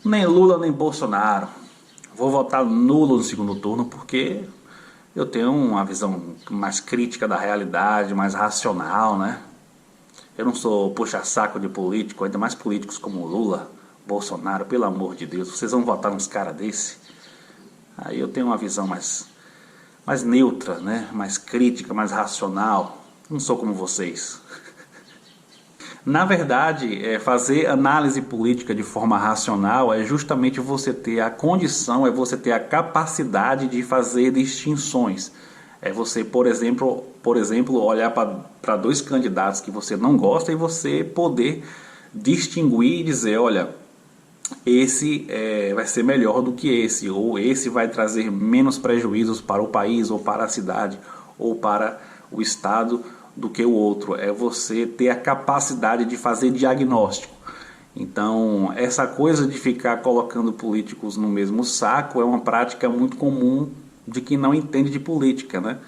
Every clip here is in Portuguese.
Nem Lula nem Bolsonaro. Vou votar nulo no segundo turno porque eu tenho uma visão mais crítica da realidade, mais racional, né? Eu não sou puxa-saco de político, ainda mais políticos como Lula, Bolsonaro, pelo amor de Deus. Vocês vão votar nos caras desse? Aí eu tenho uma visão mais neutra, né? Mais crítica, mais racional. Não sou como vocês. Na verdade, fazer análise política de forma racional é justamente você ter a condição, é você ter a capacidade de fazer distinções. É você, por exemplo olhar para dois candidatos que você não gosta e você poder distinguir e dizer, olha, esse vai ser melhor do que esse, ou esse vai trazer menos prejuízos para o país, ou para a cidade, ou para o estado, do que o outro. É você ter a capacidade de fazer diagnóstico. Então, essa coisa de ficar colocando políticos no mesmo saco é uma prática muito comum de quem não entende de política, né?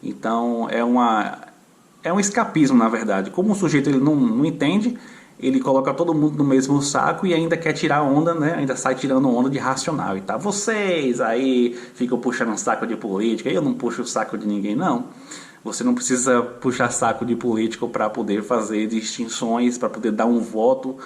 Então, é um escapismo, na verdade. Como o sujeito ele não entende, ele coloca todo mundo no mesmo saco e ainda quer tirar onda, né? Ainda sai tirando onda de racional. E tá, vocês aí ficam puxando um saco de política. Eu não puxo o saco de ninguém, não. Você não precisa puxar saco de político para poder fazer distinções, para poder dar um voto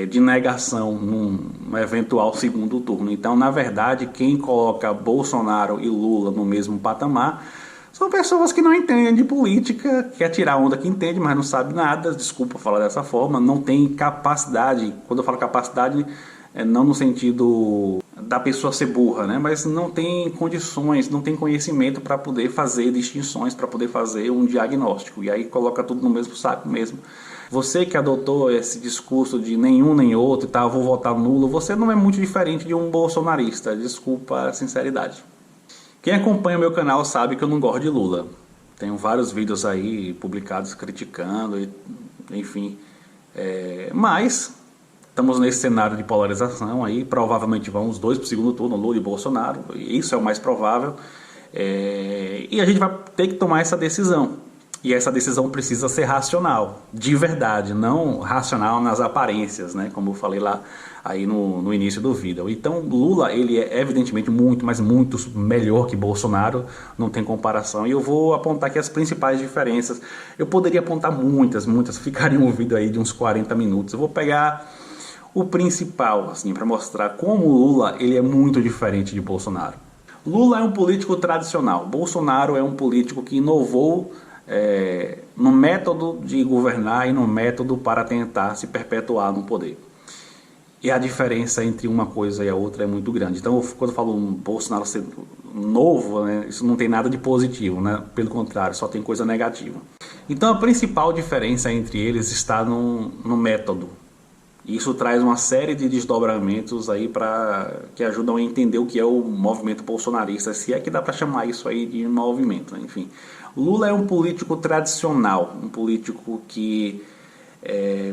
de negação num eventual segundo turno. Então, na verdade, quem coloca Bolsonaro e Lula no mesmo patamar são pessoas que não entendem de política, quer tirar onda que entende, mas não sabe nada, desculpa falar dessa forma, não tem capacidade. Quando eu falo capacidade, não no sentido da pessoa ser burra, né? Mas não tem condições, não tem conhecimento para poder fazer distinções, para poder fazer um diagnóstico. E aí coloca tudo no mesmo saco mesmo. Você que adotou esse discurso de nenhum nem outro e tal, vou votar nulo, você não é muito diferente de um bolsonarista, desculpa a sinceridade. Quem acompanha o meu canal sabe que eu não gosto de Lula. Tenho vários vídeos aí publicados criticando, enfim. Mas estamos nesse cenário de polarização aí, provavelmente vão os dois para o segundo turno, Lula e Bolsonaro, isso é o mais provável, e a gente vai ter que tomar essa decisão, e essa decisão precisa ser racional, de verdade, não racional nas aparências, né, como eu falei lá aí no início do vídeo. Então Lula, ele é evidentemente muito, mas muito melhor que Bolsonaro, não tem comparação, e eu vou apontar aqui as principais diferenças. Eu poderia apontar muitas, ficaria um vídeo aí de uns 40 minutos, eu vou pegar o principal, assim, para mostrar como o Lula ele é muito diferente de Bolsonaro. Lula é um político tradicional, Bolsonaro é um político que inovou no método de governar e no método para tentar se perpetuar no poder. E a diferença entre uma coisa e a outra é muito grande. Então, quando eu falo um Bolsonaro ser novo, né, isso não tem nada de positivo, né? Pelo contrário, só tem coisa negativa. Então, a principal diferença entre eles está no método. Isso traz uma série de desdobramentos aí que ajudam a entender o que é o movimento bolsonarista, se é que dá para chamar isso aí de movimento, né? Enfim. Lula é um político tradicional, um político que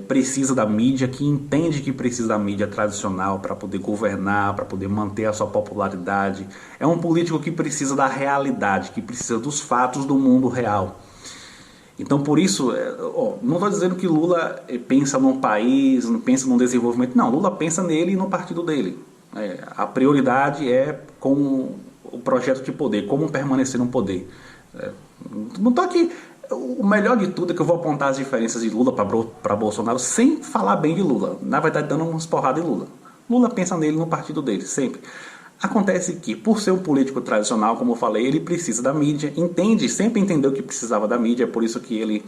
precisa da mídia, que entende que precisa da mídia tradicional para poder governar, para poder manter a sua popularidade. É um político que precisa da realidade, que precisa dos fatos do mundo real. Então, por isso, não estou dizendo que Lula pensa num país, não pensa num desenvolvimento. Não, Lula pensa nele e no partido dele. A prioridade é com o projeto de poder, como permanecer no poder. Não estou aqui. O melhor de tudo é que eu vou apontar as diferenças de Lula para Bolsonaro sem falar bem de Lula. Na verdade, dando umas porradas em Lula. Lula pensa nele no partido dele, sempre. Acontece que, por ser um político tradicional, como eu falei, ele precisa da mídia, sempre entendeu que precisava da mídia, é por isso que ele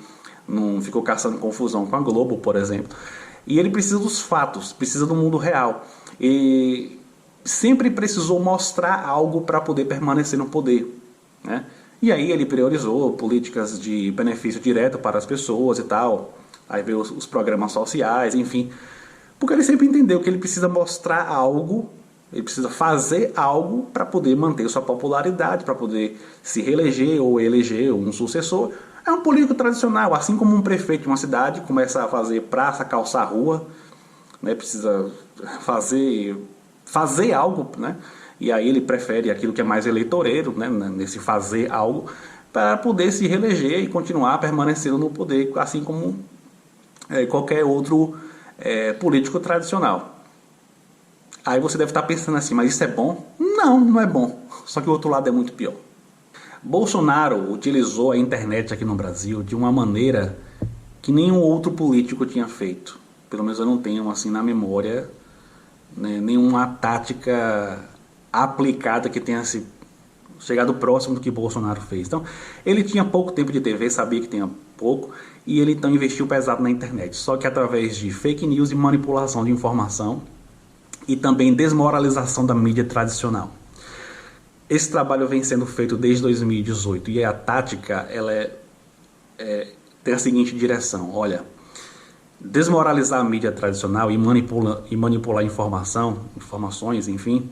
não ficou caçando confusão com a Globo, por exemplo. E ele precisa dos fatos, precisa do mundo real. E sempre precisou mostrar algo para poder permanecer no poder, né? E aí ele priorizou políticas de benefício direto para as pessoas e tal. Aí veio os programas sociais, enfim. Porque ele sempre entendeu que ele precisa mostrar algo, ele precisa fazer algo para poder manter sua popularidade, para poder se reeleger ou eleger um sucessor. É um político tradicional, assim como um prefeito de uma cidade começa a fazer praça, calçar rua, né, precisa fazer algo, né? E aí ele prefere aquilo que é mais eleitoreiro, né, nesse fazer algo, para poder se reeleger e continuar permanecendo no poder, assim como qualquer outro político tradicional. Aí você deve estar pensando assim, mas isso é bom? Não, não é bom. Só que o outro lado é muito pior. Bolsonaro utilizou a internet aqui no Brasil de uma maneira que nenhum outro político tinha feito. Pelo menos eu não tenho assim na memória, né, nenhuma tática aplicada que tenha se chegado próximo do que Bolsonaro fez. Então, ele tinha pouco tempo de TV, sabia que tinha pouco, e ele então investiu pesado na internet. Só que através de fake news e manipulação de informação e também desmoralização da mídia tradicional. Esse trabalho vem sendo feito desde 2018 e a tática ela tem a seguinte direção: olha, desmoralizar a mídia tradicional e manipular informações, enfim,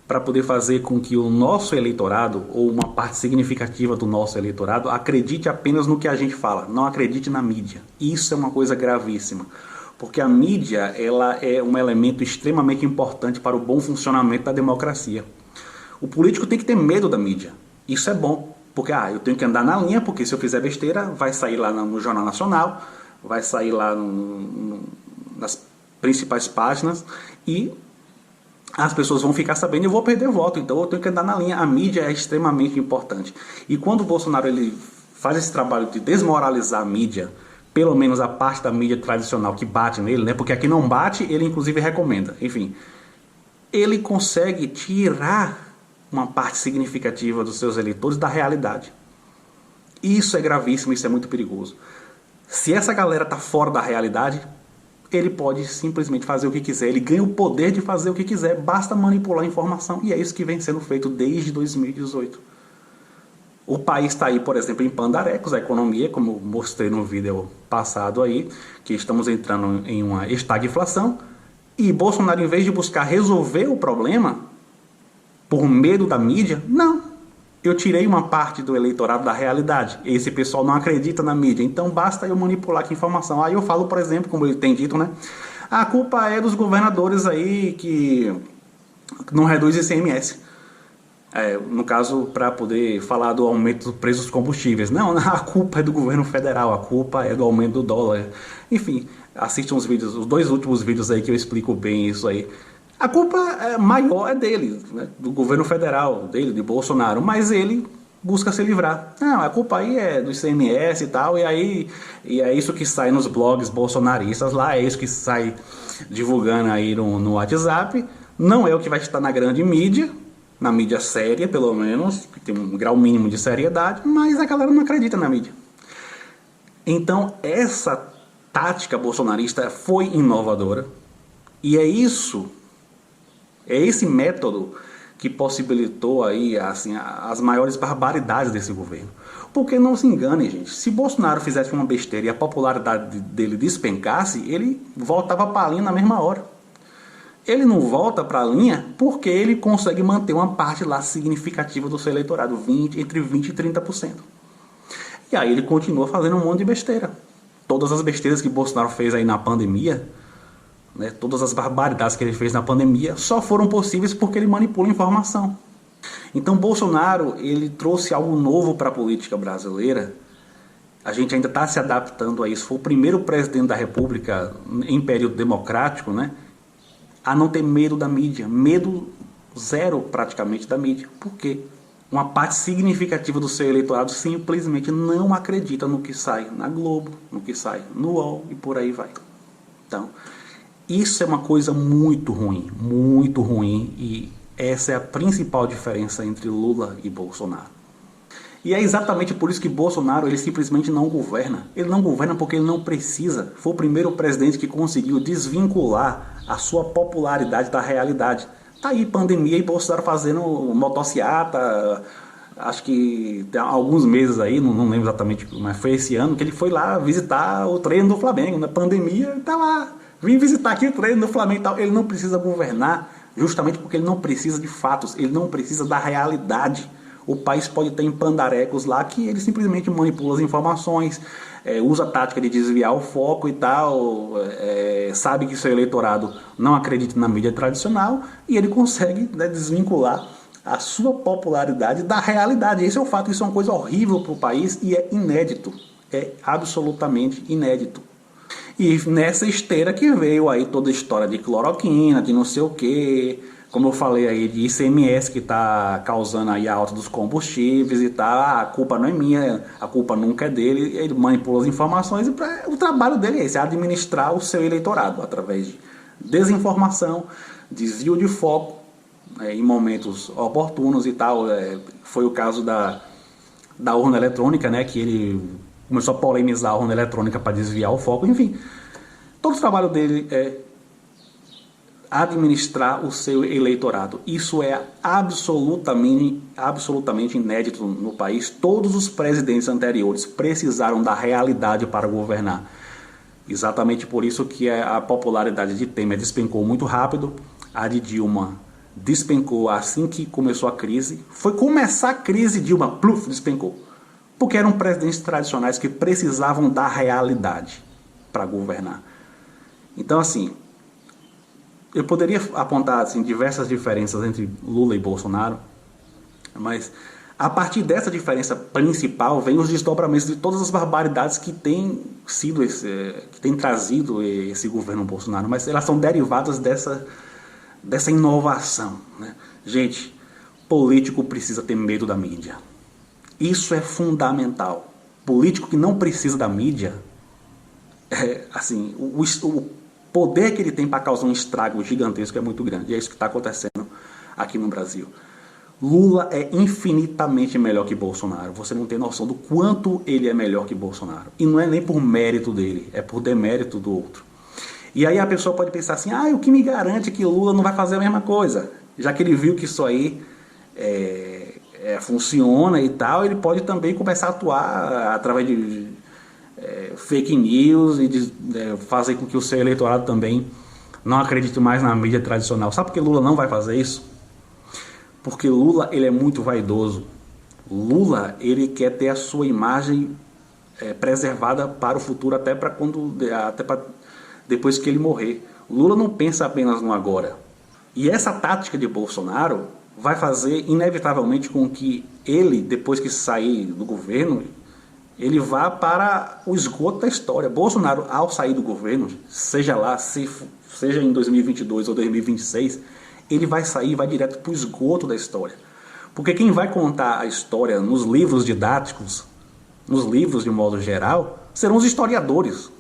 para poder fazer com que o nosso eleitorado, ou uma parte significativa do nosso eleitorado, acredite apenas no que a gente fala, não acredite na mídia. Isso é uma coisa gravíssima, porque a mídia ela é um elemento extremamente importante para o bom funcionamento da democracia. O político tem que ter medo da mídia. Isso é bom, porque eu tenho que andar na linha, porque se eu fizer besteira, vai sair lá no Jornal Nacional, vai sair lá nas principais páginas e as pessoas vão ficar sabendo e eu vou perder voto. Então eu tenho que andar na linha. A mídia é extremamente importante. E quando o Bolsonaro ele faz esse trabalho de desmoralizar a mídia, pelo menos a parte da mídia tradicional que bate nele, né? Porque aqui não bate, ele inclusive recomenda. Enfim, ele consegue tirar uma parte significativa dos seus eleitores da realidade. Isso é gravíssimo, isso é muito perigoso. Se essa galera está fora da realidade, ele pode simplesmente fazer o que quiser. Ele ganha o poder de fazer o que quiser, basta manipular a informação. E é isso que vem sendo feito desde 2018. O país está aí, por exemplo, em pandarecos, a economia, como eu mostrei no vídeo passado aí, que estamos entrando em uma estagflação. E Bolsonaro, em vez de buscar resolver o problema por medo da mídia, não. Eu tirei uma parte do eleitorado da realidade. Esse pessoal não acredita na mídia, então basta eu manipular aqui a informação. Aí eu falo, por exemplo, como ele tem dito, né? A culpa é dos governadores aí que não reduz ICMS. No caso, para poder falar do aumento do preço dos combustíveis. Não, a culpa é do governo federal, a culpa é do aumento do dólar. Enfim, assistam os vídeos, os 2 últimos vídeos aí que eu explico bem isso aí. A culpa maior é dele, né, do governo federal, dele, de Bolsonaro, mas ele busca se livrar. Não, a culpa aí é do ICMS e tal, e é isso que sai nos blogs bolsonaristas lá, é isso que sai divulgando aí no WhatsApp, não é o que vai estar na grande mídia, na mídia séria pelo menos, que tem um grau mínimo de seriedade, mas a galera não acredita na mídia. Então essa tática bolsonarista foi inovadora, e é esse método que possibilitou aí, assim, as maiores barbaridades desse governo. Porque não se engane, gente, se Bolsonaro fizesse uma besteira e a popularidade dele despencasse, ele voltava para a linha na mesma hora. Ele não volta para a linha porque ele consegue manter uma parte lá significativa do seu eleitorado, entre 20% e 30%. E aí ele continua fazendo um monte de besteira. Todas as besteiras que Bolsonaro fez aí na pandemia, né, todas as barbaridades que ele fez na pandemia só foram possíveis porque ele manipula a informação. Então Bolsonaro ele trouxe algo novo para a política brasileira. A gente ainda está se adaptando a isso. Foi o primeiro presidente da República em período democrático, né, a não ter medo da mídia. Medo zero praticamente da mídia. Por quê? Uma parte significativa do seu eleitorado simplesmente não acredita no que sai na Globo, no que sai no UOL e por aí vai. Então, isso é uma coisa muito ruim, e essa é a principal diferença entre Lula e Bolsonaro. E é exatamente por isso que Bolsonaro ele simplesmente não governa. Ele não governa porque ele não precisa. Foi o primeiro presidente que conseguiu desvincular a sua popularidade da realidade. Tá aí pandemia e Bolsonaro fazendo motociata, acho que tem alguns meses aí, não lembro exatamente, mas foi esse ano que ele foi lá visitar o treino do Flamengo. Na pandemia, tá lá. Vim visitar aqui o treino do Flamengo e tal. Ele não precisa governar justamente porque ele não precisa de fatos, ele não precisa da realidade. O país pode ter em pandarecos lá que ele simplesmente manipula as informações, usa a tática de desviar o foco e tal, sabe que seu eleitorado não acredita na mídia tradicional e ele consegue, né, desvincular a sua popularidade da realidade. Esse é o fato, isso é uma coisa horrível para o país e é inédito, é absolutamente inédito. E nessa esteira que veio aí toda a história de cloroquina, de não sei o que, como eu falei aí, de ICMS que está causando aí a alta dos combustíveis e tal. A culpa não é minha, a culpa nunca é dele, ele manipula as informações e o trabalho dele é esse, é administrar o seu eleitorado através de desinformação, desvio de foco em momentos oportunos e tal. Foi o caso da urna eletrônica, né, que ele começou a polemizar a urna eletrônica para desviar o foco. Enfim, todo o trabalho dele é administrar o seu eleitorado. Isso é absolutamente inédito no país. Todos os presidentes anteriores precisaram da realidade para governar. Exatamente por isso que a popularidade de Temer despencou muito rápido, a de Dilma despencou assim que começou a crise. Foi começar a crise, Dilma, pluf, despencou. Porque eram presidentes tradicionais que precisavam da realidade para governar. Então, assim, eu poderia apontar assim, diversas diferenças entre Lula e Bolsonaro, mas a partir dessa diferença principal vem os desdobramentos de todas as barbaridades que têm sido que tem trazido esse governo Bolsonaro, mas elas são derivadas dessa inovação, né? Gente, político precisa ter medo da mídia. Isso é fundamental. Político que não precisa da mídia, assim, o poder que ele tem para causar um estrago gigantesco é muito grande. E é isso que está acontecendo aqui no Brasil. Lula é infinitamente melhor que Bolsonaro. Você não tem noção do quanto ele é melhor que Bolsonaro. E não é nem por mérito dele, é por demérito do outro. E aí a pessoa pode pensar assim, o que me garante que Lula não vai fazer a mesma coisa? Já que ele viu que isso aí funciona e tal, ele pode também começar a atuar através de fake news e de fazer com que o seu eleitorado também não acredite mais na mídia tradicional. Sabe por que Lula não vai fazer isso? Porque Lula, ele é muito vaidoso. Lula, ele quer ter a sua imagem preservada para o futuro, até para depois que ele morrer. Lula não pensa apenas no agora. E essa tática de Bolsonaro vai fazer inevitavelmente com que ele, depois que sair do governo, ele vá para o esgoto da história. Bolsonaro, ao sair do governo, seja lá, seja em 2022 ou 2026, ele vai sair e vai direto para o esgoto da história. Porque quem vai contar a história nos livros didáticos, nos livros de modo geral, serão os historiadores.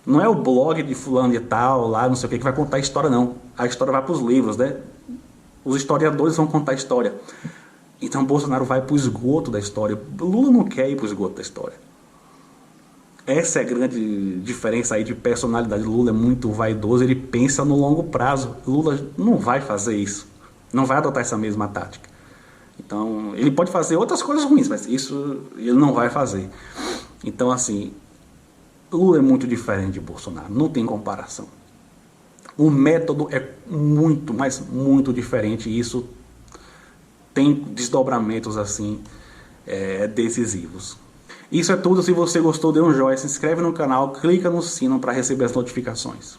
Não é o blog de fulano de tal, lá, não sei o que vai contar a história, não. A história vai para os livros, né? Os historiadores vão contar a história. Então Bolsonaro vai para o esgoto da história. Lula não quer ir para o esgoto da história. Essa é a grande diferença aí de personalidade. Lula é muito vaidoso, ele pensa no longo prazo. Lula não vai fazer isso. Não vai adotar essa mesma tática. Então, ele pode fazer outras coisas ruins, mas isso ele não vai fazer. Então, assim, Lula é muito diferente de Bolsonaro. Não tem comparação. O método é muito, mas muito diferente. E isso tem desdobramentos assim decisivos. Isso é tudo. Se você gostou, dê um joinha, se inscreve no canal, clica no sino para receber as notificações.